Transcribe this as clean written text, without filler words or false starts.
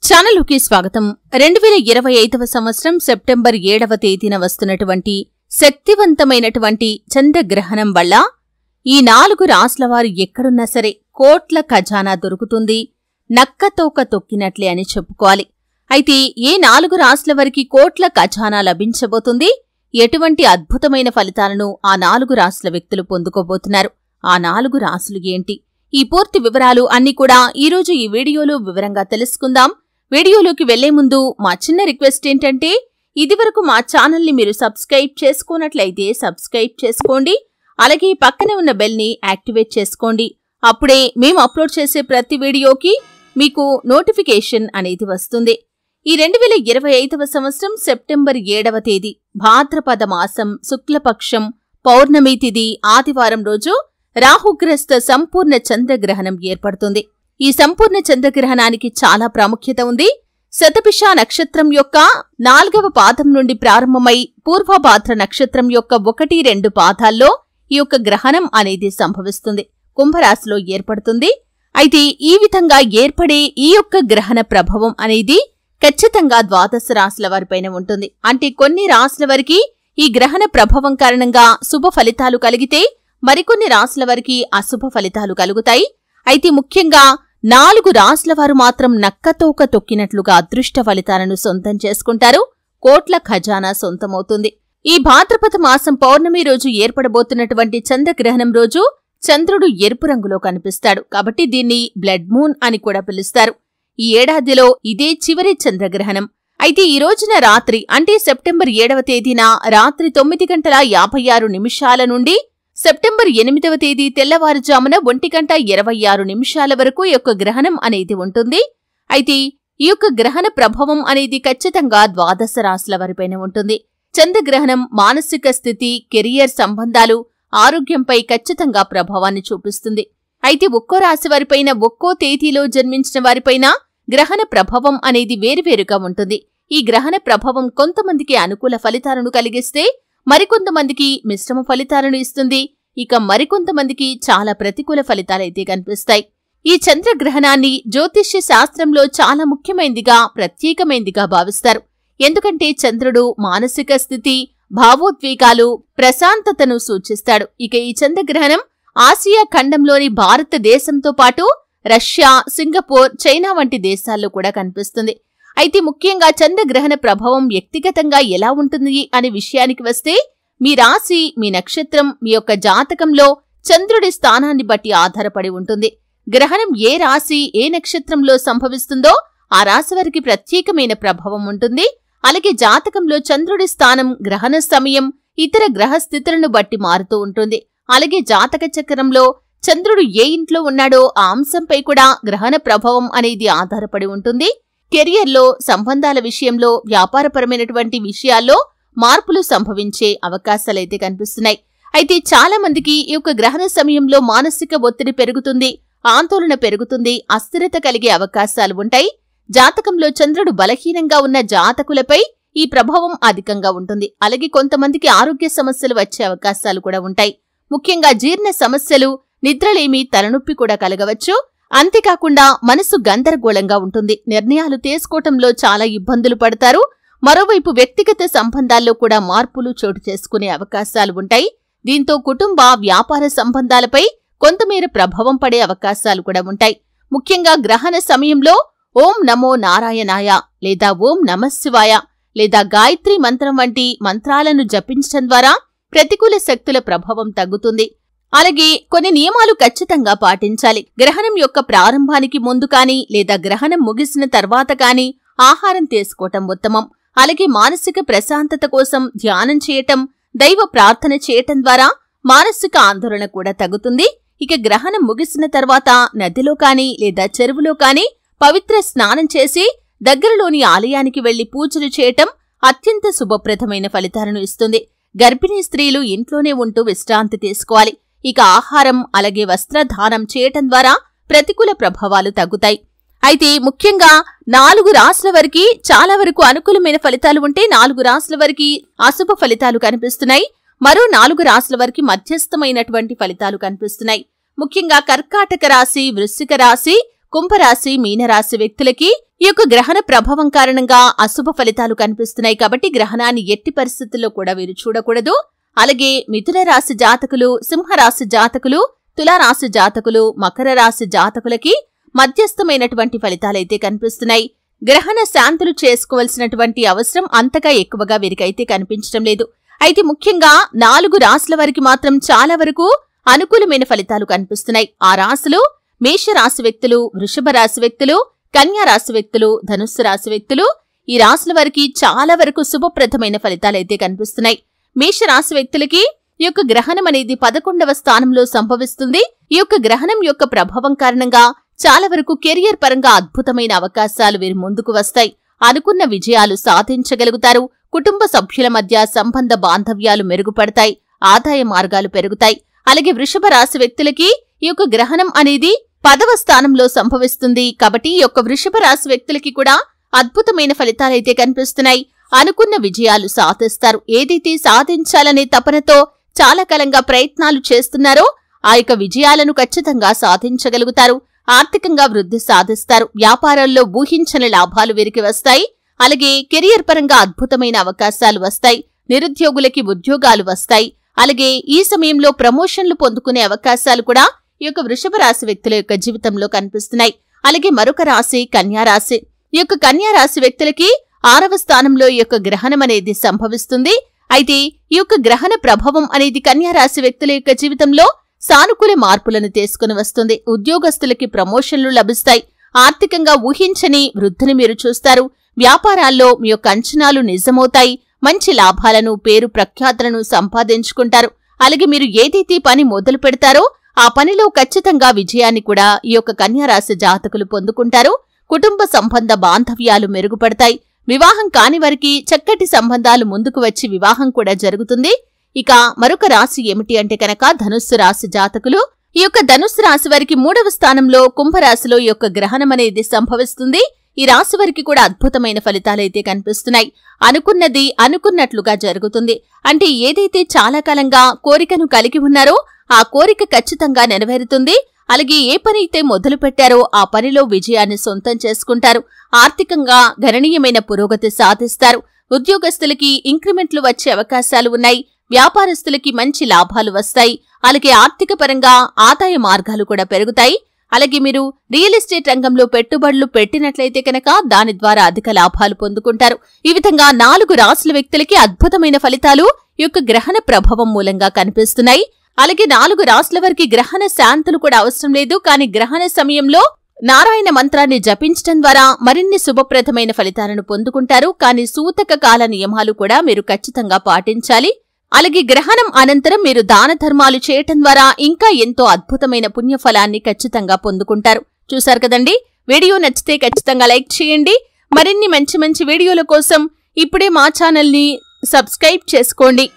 ఛానలుకి స్వాగతం. 2025వ సంవత్సరం సెప్టెంబర్ 7వ తేదీన వస్తున్నటువంటి శక్తివంతమైనటువంటి చంద్రగ్రహణం వల్ల ఈ 4 రాశులవారు ఎక్కడున్నా సరే కోట్ల ఖజానా దొరుకుతుంది, నక్కతోక తొక్కినట్లే అని చెప్పుకోవాలి. అయితే ఏ 4 రాశుల వారికి కోట్ల ఖజానా లభించబోతుంది, ఎటువంటి అద్భుతమైన ఫలితాలను ఆ 4 రాశుల వ్యక్తులు పొందుకోబోతున్నారు, ఆ 4 రాశులు ఏంటి, ఈ పూర్తి వివరాలు అన్నీ కూడా ఈరోజు ఈ వీడియోలో వివరంగా తెలుసుకుందాం. వీడియోలోకి వెళ్లే ముందు మా చిన్న రిక్వెస్ట్ ఏంటంటే, ఇదివరకు మా ఛానల్ని మీరు సబ్స్క్రైబ్ చేసుకున్నట్లయితే సబ్స్క్రైబ్ చేసుకోండి, అలాగే పక్కనే ఉన్న బెల్ని యాక్టివేట్ చేసుకోండి. అప్పుడే మేము అప్లోడ్ చేసే ప్రతి వీడియోకి మీకు నోటిఫికేషన్ అనేది వస్తుంది. ఈ 2025వ సంవత్సరం సెప్టెంబర్ 7వ తేదీ భాద్రపద మాసం శుక్లపక్షం పౌర్ణమి తిథి ఆదివారం రోజు రాహుగ్రస్త సంపూర్ణ చంద్రగ్రహణం ఏర్పడుతుంది. ఈ సంపూర్ణ చంద్రగ్రహణానికి చాలా ప్రాముఖ్యత ఉంది. శతభిష నక్షత్రం యొక్క 4వ పాదం నుండి ప్రారంభమై పూర్వభాద్ర నక్షత్రం యొక్క 1-2 పాదాల్లో ఈ యొక్క గ్రహణం అనేది సంభవిస్తుంది, కుంభరాశిలో ఏర్పడుతుంది. అయితే ఈ విధంగా ఏర్పడే ఈ యొక్క గ్రహణ ప్రభావం అనేది ఖచ్చితంగా ద్వాదశ రాశుల వారిపైన ఉంటుంది. అంటే కొన్ని రాశుల వారికి ఈ గ్రహణ ప్రభావం కారణంగా శుభ ఫలితాలు కలిగితే మరికొన్ని రాశుల వారికి అశుభ ఫలితాలు కలుగుతాయి. అయితే ముఖ్యంగా 4 రాశుల వారు మాత్రం నక్కతోక తొక్కినట్లుగా అదృష్ట ఫలితాలను సొంతం చేసుకుంటారు, కోట్ల ఖజానా సొంతమవుతుంది. ఈ భాద్రపద మాసం పౌర్ణమి రోజు ఏర్పడబోతున్నటువంటి చంద్రగ్రహణం రోజు చంద్రుడు ఎరుపు రంగులో కనిపిస్తాడు, కాబట్టి దీన్ని బ్లడ్ మూన్ అని కూడా పిలుస్తారు. ఈ ఏడాదిలో ఇదే చివరి చంద్రగ్రహణం. అయితే ఈ రోజున రాత్రి అంటే సెప్టెంబర్ 7వ తేదీన రాత్రి 9:56 నుండి సెప్టెంబర్ 8వ తేదీ తెల్లవారుజామున 1:26 వరకు ఈ యొక్క గ్రహణం అనేది ఉంటుంది. అయితే ఈ యొక్క గ్రహణ ప్రభావం అనేది ఖచ్చితంగా ద్వాదశ రాశుల వారిపైన ఉంటుంది. చంద్రగ్రహణం మానసిక స్థితి, కెరియర్ సంబంధాలు, ఆరోగ్యంపై ఖచ్చితంగా ప్రభావాన్ని చూపిస్తుంది. అయితే ఒక్కో రాశి వారిపైన ఒక్కో తేదీలో జన్మించిన వారిపైన గ్రహణ ప్రభావం అనేది వేరువేరుగా ఉంటుంది. ఈ గ్రహణ ప్రభావం కొంతమందికి అనుకూల ఫలితాలను కలిగిస్తే మరికొంతమందికి మిశ్రమ ఫలితాలను ఇస్తుంది. ఇక మరికొంతమందికి చాలా ప్రతికూల ఫలితాలైతే కనిపిస్తాయి. ఈ చంద్రగ్రహణాన్ని జ్యోతిష్య శాస్త్రంలో చాలా ముఖ్యమైనదిగా, ప్రత్యేకమైనదిగా భావిస్తారు. ఎందుకంటే చంద్రుడు మానసిక స్థితి, భావోద్వేగాలు, ప్రశాంతతను సూచిస్తాడు. ఇక ఈ చంద్రగ్రహణం ఆసియా ఖండంలోని భారతదేశంతో పాటు రష్యా, సింగపూర్, చైనా వంటి దేశాల్లో కూడా కనిపిస్తుంది. అయితే ముఖ్యంగా చంద్రగ్రహణ ప్రభావం వ్యక్తిగతంగా ఎలా ఉంటుంది అనే విషయానికి వస్తే, మీ రాశి, మీ నక్షత్రం, మీ యొక్క జాతకంలో చంద్రుడి స్థానాన్ని బట్టి ఆధారపడి ఉంటుంది. గ్రహణం ఏ రాశి, ఏ నక్షత్రంలో సంభవిస్తుందో ఆ రాశి వారికి ప్రత్యేకమైన ప్రభావం ఉంటుంది. అలాగే జాతకంలో చంద్రుడి స్థానం, గ్రహణ సమయం, ఇతర గ్రహ స్థితులను బట్టి మారుతూ ఉంటుంది. అలాగే జాతక చక్రంలో చంద్రుడు ఏ ఇంట్లో ఉన్నాడో ఆ అంశంపై కూడా గ్రహణ ప్రభావం అనేది ఆధారపడి ఉంటుంది. కెరియర్లో, సంబంధాల విషయంలో, వ్యాపారపరమైనటువంటి విషయాల్లో మార్పులు సంభవించే అవకాశాలైతే కనిపిస్తున్నాయి. అయితే చాలా మందికి ఈ యొక్క గ్రహణ సమయంలో మానసిక ఒత్తిడి పెరుగుతుంది, ఆందోళన పెరుగుతుంది, అస్థిరత కలిగే అవకాశాలు ఉంటాయి. జాతకంలో చంద్రుడు బలహీనంగా ఉన్న జాతకులపై ఈ ప్రభావం అధికంగా ఉంటుంది. అలాగే కొంతమందికి ఆరోగ్య సమస్యలు వచ్చే అవకాశాలు కూడా ఉంటాయి. ముఖ్యంగా జీర్ణ సమస్యలు, నిద్రలేమి, తలనొప్పి కూడా కలగవచ్చు. అంతేకాకుండా మనసు గందరగోళంగా ఉంటుంది, నిర్ణయాలు తీసుకోవటంలో చాలా ఇబ్బందులు పడతారు. మరోవైపు వ్యక్తిగత సంబంధాల్లో కూడా మార్పులు చోటు చేసుకునే అవకాశాలు ఉంటాయి. దీంతో కుటుంబ, వ్యాపార సంబంధాలపై కొంతమేర ప్రభావం పడే అవకాశాలు కూడా ఉంటాయి. ముఖ్యంగా గ్రహణ సమయంలో ఓం నమో నారాయణాయ లేదా ఓం నమఃశివాయ లేదా గాయత్రి మంత్రం వంటి మంత్రాలను జపించడం ద్వారా ప్రతికూల శక్తుల ప్రభావం తగ్గుతుంది. అలాగే కొన్ని నియమాలు ఖచ్చితంగా పాటించాలి. గ్రహణం యొక్క ప్రారంభానికి ముందు కానీ లేదా గ్రహణం ముగిసిన తర్వాత కానీ ఆహారం తీసుకోవటం ఉత్తమం. అలాగే మానసిక ప్రశాంతత కోసం ధ్యానం చేయటం, దైవ ప్రార్థన చేయటం ద్వారా మానసిక ఆందోళన కూడా తగ్గుతుంది. ఇక గ్రహణం ముగిసిన తర్వాత నదిలో కానీ లేదా చెరువులో కానీ పవిత్ర స్నానం చేసి దగ్గరలోని ఆలయానికి వెళ్లి పూజలు చేయటం అత్యంత శుభప్రదమైన ఫలితాలను ఇస్తుంది. గర్భిణీ స్త్రీలు ఇంట్లోనే ఉంటూ విశ్రాంతి తీసుకోవాలి. ఇక ఆహారం, అలాగే వస్త్రదానం చేయటం ద్వారా ప్రతికూల ప్రభావాలు తగ్గుతాయి. అయితే ముఖ్యంగా 4 రాశుల వారికి చాలా వరకు అనుకూలమైన ఫలితాలు ఉంటే 4 రాశుల వారికి అశుభ ఫలితాలు కనిపిస్తున్నాయి. మరో 4 రాశుల వారికి మధ్యస్థమైనటువంటి ఫలితాలు కనిపిస్తున్నాయి. ముఖ్యంగా కర్కాటక రాశి, వృశ్చిక రాశి, కుంభరాశి మీనరాశి వ్యక్తులకి ఈ యొక్క గ్రహణ ప్రభావం కారణంగా అశుభ ఫలితాలు కనిపిస్తున్నాయి కాబట్టి గ్రహణాన్ని ఎట్టి పరిస్థితుల్లో కూడా వీరు చూడకూడదు. అలాగే మిథున రాశి జాతకులు, సింహరాశి జాతకులు, తులారాశి జాతకులు, మకర రాశి జాతకులకి మధ్యస్థమైనటువంటి ఫలితాలైతే కనిపిస్తున్నాయి. గ్రహణ శాంతులు చేసుకోవాల్సినటువంటి అవసరం అంతగా ఎక్కువగా వీరికైతే కనిపించడం లేదు. అయితే ముఖ్యంగా 4 రాశుల వారికి మాత్రం చాలా వరకు అనుకూలమైన ఫలితాలు కనిపిస్తున్నాయి. ఆ రాశులు మేషరాశి వ్యక్తులు, వృషభ రాశి వ్యక్తులు, కన్యా రాశి వ్యక్తులు, ధనుస్సు రాశి వ్యక్తులు. ఈ రాశుల వారికి చాలా వరకు శుభప్రదమైన ఫలితాలైతే కనిపిస్తున్నాయి. మేషరాశి వ్యక్తులకి ఈ యొక్క గ్రహణం అనేది 11వ స్థానంలో సంభవిస్తుంది. ఈ యొక్క గ్రహణం యొక్క ప్రభావం కారణంగా చాలా వరకు కెరియర్ పరంగా అద్భుతమైన అవకాశాలు వీరి ముందుకు వస్తాయి. అనుకున్న విజయాలు సాధించగలుగుతారు. కుటుంబ సభ్యుల మధ్య సంబంధ బాంధవ్యాలు మెరుగుపడతాయి. ఆదాయ మార్గాలు పెరుగుతాయి. అలాగే వృషభ రాశి వ్యక్తులకి ఈ యొక్క గ్రహణం అనేది 10వ స్థానంలో సంభవిస్తుంది. కాబట్టి ఈ యొక్క వృషభ రాశి వ్యక్తులకి కూడా అద్భుతమైన ఫలితాలైతే కనిపిస్తున్నాయి. అనుకున్న విజయాలు సాధిస్తారు. ఏదైతే సాధించాలనే తపనతో చాలా కాలంగా ప్రయత్నాలు చేస్తున్నారో ఆ యొక్క విజయాలను ఖచ్చితంగా సాధించగలుగుతారు. ఆర్థికంగా వృద్ధి సాధిస్తారు. వ్యాపారాల్లో ఊహించని లాభాలు వీరికి వస్తాయి. అలాగే కెరియర్ పరంగా అద్భుతమైన అవకాశాలు వస్తాయి. నిరుద్యోగులకి ఉద్యోగాలు వస్తాయి. అలాగే ఈ సమయంలో ప్రమోషన్లు పొందుకునే అవకాశాలు కూడా ఈ యొక్క వృషభ రాశి వ్యక్తుల యొక్క జీవితంలో కనిపిస్తున్నాయి. అలాగే మరొక రాశి కన్యారాశి. ఈ యొక్క కన్యారాశి వ్యక్తులకి 6వ స్థానంలో ఈ యొక్క గ్రహణం అనేది సంభవిస్తుంది. అయితే ఈ యొక్క గ్రహణ ప్రభావం అనేది కన్యారాశి వ్యక్తుల యొక్క జీవితంలో సానుకూల మార్పులను తీసుకుని వస్తుంది. ఉద్యోగస్తులకి ప్రమోషన్లు లభిస్తాయి. ఆర్థికంగా ఊహించని వృద్ధిని మీరు చూస్తారు. వ్యాపారాల్లో మీ యొక్క అంచనాలు నిజమవుతాయి. మంచి లాభాలను, పేరు ప్రఖ్యాతులను సంపాదించుకుంటారు. అలాగే మీరు ఏదైతే పని మొదలు పెడతారో ఆ పనిలో ఖచ్చితంగా విజయాన్ని కూడా ఈ యొక్క కన్యారాశి జాతకులు పొందుకుంటారు. కుటుంబ సంబంధ బాంధవ్యాలు మెరుగుపడతాయి. వివాహం కాని వారికి చక్కటి సంబంధాలు ముందుకు వచ్చి వివాహం కూడా జరుగుతుంది. ఇక మరొక రాశి ఏమిటి అంటే కనుక ధనుస్సు రాశి జాతకులు. ఈ యొక్క ధనుస్సు రాశి వారికి 3వ స్థానంలో కుంభరాశిలో ఈ యొక్క గ్రహణం అనేది సంభవిస్తుంది. ఈ రాశి వారికి కూడా అద్భుతమైన ఫలితాలైతే కనిపిస్తున్నాయి. అనుకున్నది అనుకున్నట్లుగా జరుగుతుంది. అంటే ఏదైతే చాలా కాలంగా కోరికను కలిగి ఉన్నారో ఆ కోరిక ఖచ్చితంగా నెరవేరుతుంది. అలాగే ఏ పని అయితే మొదలు పెట్టారో ఆ పనిలో విజయాన్ని సొంతం చేసుకుంటారు. ఆర్థికంగా గణనీయమైన పురోగతి సాధిస్తారు. ఉద్యోగస్తులకి ఇంక్రిమెంట్లు వచ్చే అవకాశాలు ఉన్నాయి. వ్యాపారస్తులకి మంచి లాభాలు వస్తాయి. అలాగే ఆర్థిక పరంగా ఆదాయ మార్గాలు కూడా పెరుగుతాయి. అలాగే మీరు రియల్ ఎస్టేట్ రంగంలో పెట్టుబడులు పెట్టినట్లయితే కనుక దాని ద్వారా అధిక లాభాలు పొందుకుంటారు. ఈ విధంగా 4 రాశుల వ్యక్తులకి అద్భుతమైన ఫలితాలు ఈ యొక్క గ్రహణ ప్రభావం మూలంగా కనిపిస్తున్నాయి. అలాగే 4 రాశుల వారికి గ్రహణ శాంతులు కూడా అవసరం లేదు. కానీ గ్రహణ సమయంలో నారాయణ మంత్రాన్ని జపించడం ద్వారా మరిన్ని శుభప్రదమైన ఫలితాలను పొందుకుంటారు. కానీ సూతక కాల నియమాలు కూడా మీరు ఖచ్చితంగా పాటించాలి. అలాగే గ్రహణం అనంతరం మీరు దాన ధర్మాలు చేయటం ద్వారా ఇంకా ఎంతో అద్భుతమైన పుణ్యఫలాన్ని ఖచ్చితంగా పొందుకుంటారు. చూశారు కదండి. వీడియో నచ్చితే ఖచ్చితంగా లైక్ చేయండి. మరిన్ని మంచి మంచి వీడియోల కోసం ఇప్పుడే మా ఛానల్ని సబ్స్క్రైబ్ చేసుకోండి.